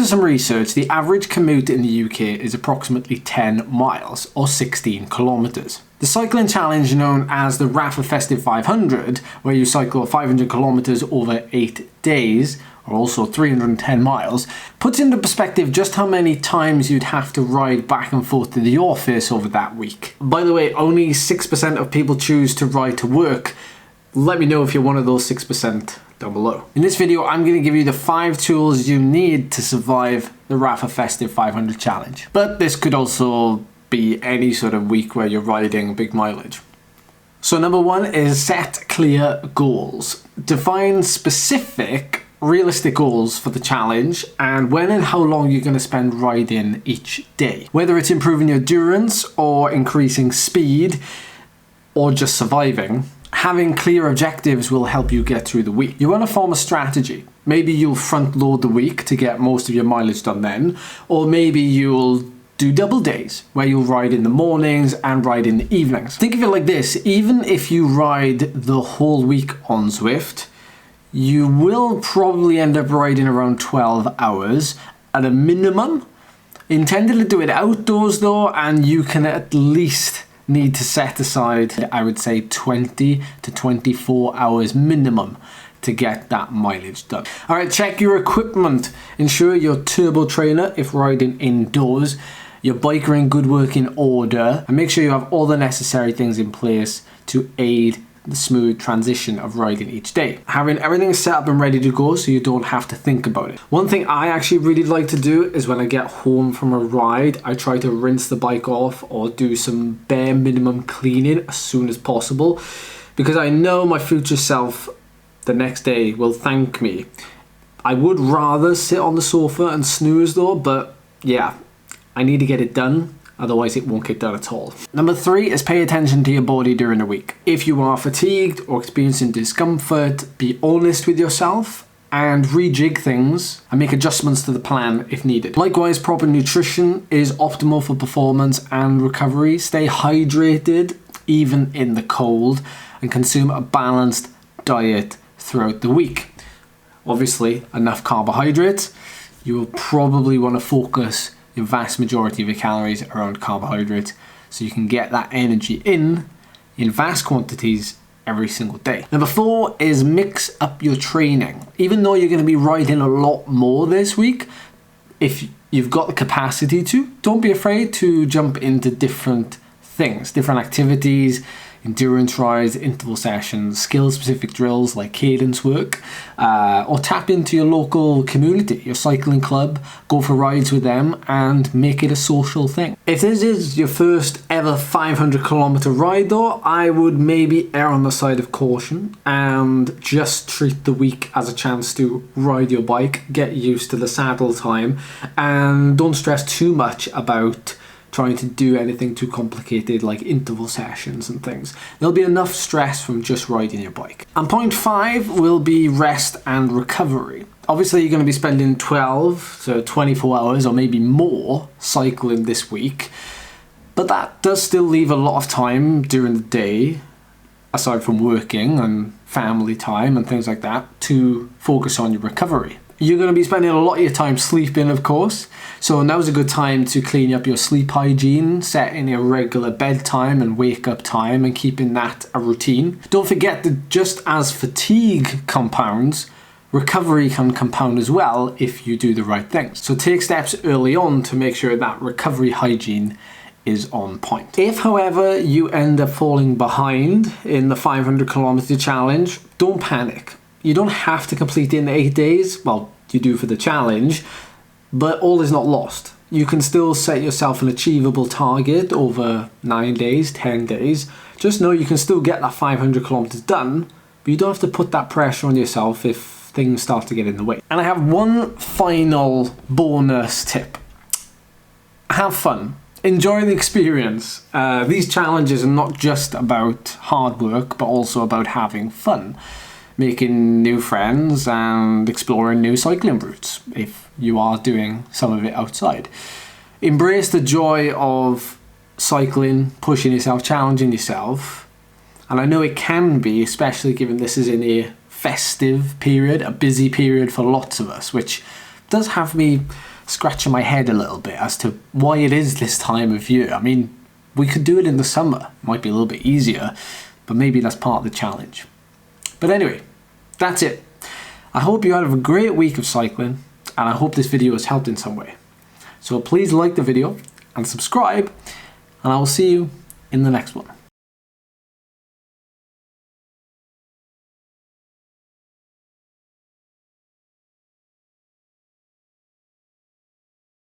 some research, the average commute in the UK is approximately 10 miles or 16 kilometres. The cycling challenge known as the Rapha Festive 500, where you cycle 500 kilometres over 8 days, or also 310 miles, puts into perspective just how many times you'd have to ride back and forth to the office over that week. By the way, only 6% of people choose to ride to work. Let me know if you're one of those 6% down below. In this video, I'm going to give you the 5 tools you need to survive the Rapha Festive 500 challenge. But this could also be any sort of week where you're riding big mileage. So number 1 is set clear goals. Define specific, realistic goals for the challenge and when and how long you're going to spend riding each day. Whether it's improving your endurance or increasing speed or just surviving, having clear objectives will help you get through the week. You want to form a strategy. Maybe you'll front load the week to get most of your mileage done then, or maybe you'll do double days where you'll ride in the mornings and ride in the evenings. Think of it like this, even if you ride the whole week on Zwift, you will probably end up riding around 12 hours at a minimum. Intended to do it outdoors though, and you can at least need to set aside, I would say, 20 to 24 hours minimum to get that mileage done. Alright, check your equipment. Ensure your turbo trainer if riding indoors, your bike are in good working order, and make sure you have all the necessary things in place to aid the smooth transition of riding each day. Having everything set up and ready to go so you don't have to think about it. One thing I actually really like to do is when I get home from a ride, I try to rinse the bike off or do some bare minimum cleaning as soon as possible, because I know my future self the next day will thank me. I would rather sit on the sofa and snooze though, but yeah, I need to get it done. Otherwise it won't get done at all. Number 3 is pay attention to your body during the week. If you are fatigued or experiencing discomfort, be honest with yourself and rejig things and make adjustments to the plan if needed. Likewise, proper nutrition is optimal for performance and recovery. Stay hydrated even in the cold and consume a balanced diet throughout the week. Obviously, enough carbohydrates. You will probably want to focus the vast majority of your calories around carbohydrates so you can get that energy in vast quantities every single day. Number 4 is mix up your training. Even though you're going to be riding a lot more this week, if you've got the capacity to, don't be afraid to jump into different things, different activities, endurance rides, interval sessions, skill-specific drills like cadence work, or tap into your local community, your cycling club, go for rides with them and make it a social thing. If this is your first ever 500 kilometer ride though, I would maybe err on the side of caution and just treat the week as a chance to ride your bike, get used to the saddle time, and don't stress too much about trying to do anything too complicated like interval sessions and things. There'll be enough stress from just riding your bike. And point 5 will be rest and recovery. Obviously you're going to be spending 12 to 24 hours or maybe more cycling this week, but that does still leave a lot of time during the day, aside from working and family time and things like that, to focus on your recovery. You're going to be spending a lot of your time sleeping, of course, so now's a good time to clean up your sleep hygiene, setting a regular bedtime and wake up time and keeping that a routine. Don't forget that just as fatigue compounds, recovery can compound as well if you do the right things. So take steps early on to make sure that recovery hygiene is on point. If, however, you end up falling behind in the 500 kilometer challenge, don't panic. You don't have to complete it in 8 days. Well, you do for the challenge, but all is not lost. You can still set yourself an achievable target over 9 days, 10 days. Just know you can still get that 500 kilometers done, but you don't have to put that pressure on yourself if things start to get in the way. And I have one final bonus tip. Have fun. Enjoy the experience. These challenges are not just about hard work, but also about having fun, making new friends and exploring new cycling routes if you are doing some of it outside. Embrace the joy of cycling, pushing yourself, challenging yourself. And I know it can be, especially given this is in a festive period, a busy period for lots of us, which does have me scratching my head a little bit as to why it is this time of year. I mean, we could do it in the summer. Might be a little bit easier, but maybe that's part of the challenge. But anyway, that's it. I hope you have a great week of cycling, and I hope this video has helped in some way. So please like the video and subscribe, and I will see you in the next one.